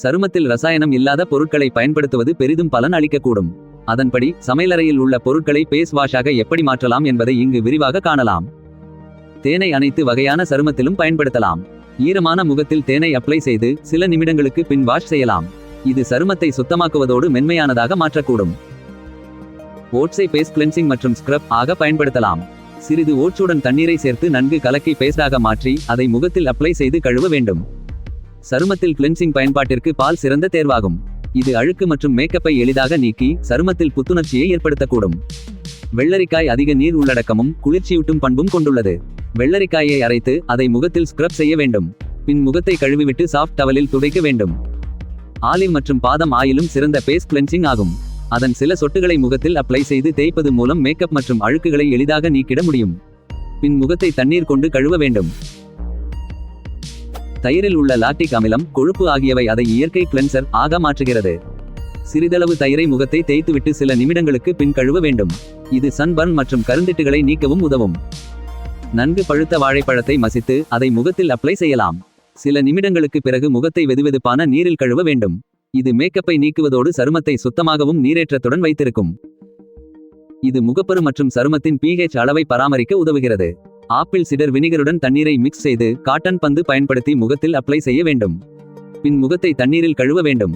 சருமத்தில் ரசாயனம் இல்லாத பொருட்களை பயன்படுத்துவது பெரிதும் பலன் அளிக்கக்கூடும். அதன்படி சமையலறையில் உள்ள பொருட்களை பேஸ் வாஷாக எப்படி மாற்றலாம் என்பதை இங்கு விரிவாக காணலாம். தேனை அனைத்து வகையான சருமத்திலும் பயன்படுத்தலாம். ஈரமான முகத்தில் தேனை அப்ளை செய்து சில நிமிடங்களுக்கு பின் வாஷ் செய்யலாம். இது சருமத்தை சுத்தமாக்குவதோடு மென்மையானதாக மாற்றக்கூடும். ஓட்ஸை பேஸ்ட் கிளென்சிங் மற்றும் ஸ்க்ரப் ஆக பயன்படுத்தலாம். சிறிது ஓட்ஸுடன் தண்ணீரை சேர்த்து நன்கு கலக்கி பேஸ்டாக மாற்றி அதை முகத்தில் அப்ளை செய்து கழுவ வேண்டும். சருமத்தில் கிளென்சிங் பயன்பாட்டிற்கு பால் சிறந்த தேர்வாகும். இது அழுக்கு மற்றும் மேக்கப்பை எளிதாக நீக்கி சருமத்தில் புத்துணர்ச்சியை ஏற்படுத்தக்கூடும். வெள்ளரிக்காய் அதிக நீர் உள்ளடக்கமும் குளிர்ச்சியூட்டும் பண்பும் கொண்டுள்ளது. வெள்ளரிக்காயை அரைத்து அதை முகத்தில் ஸ்க்ரப் செய்ய வேண்டும். பின் முகத்தை கழுவிவிட்டு சாஃப்ட் டவலில் துடைக்க வேண்டும். ஆலிவ் மற்றும் பாதம் ஆயிலும் சிறந்த பேஸ் கிளென்சிங் ஆகும். அதன் சில சொட்டுகளை முகத்தில் அப்ளை செய்து தேய்ப்பது மூலம் மேக்கப் மற்றும் அழுக்குகளை எளிதாக நீக்கிட முடியும். பின் முகத்தை தண்ணீர் கொண்டு கழுவ வேண்டும். தயிரில் உள்ள லாக்டிக் அமிலம், கொழுப்பு ஆகியவை அதை இயற்கை கிளென்சர் ஆக மாற்றுகிறது. சிறிதளவு தயிரை முகத்தை தேய்த்துவிட்டு சில நிமிடங்களுக்கு பின் கழுவ வேண்டும். இது சன்பர்ன் மற்றும் கருந்திட்டுகளை நீக்கவும் உதவும். நன்கு பழுத்த வாழைப்பழத்தை மசித்து அதை முகத்தில் அப்ளை செய்யலாம். சில நிமிடங்களுக்கு பிறகு முகத்தை வெதுவெதுப்பான நீரில் கழுவ வேண்டும். இது மேக்கப்பை நீக்குவதோடு சருமத்தை சுத்தமாகவும் நீரேற்றத்துடன் வைத்திருக்கும். இது முகப்பரு மற்றும் சருமத்தின் pH அளவை பராமரிக்க உதவுகிறது. ஆப்பிள் சிடர் வினிகருடன் தண்ணீரை மிக்ஸ் செய்து காட்டன் பந்து பயன்படுத்தி முகத்தில் அப்ளை செய்ய வேண்டும். பின் முகத்தை தண்ணீரில் கழுவ வேண்டும்.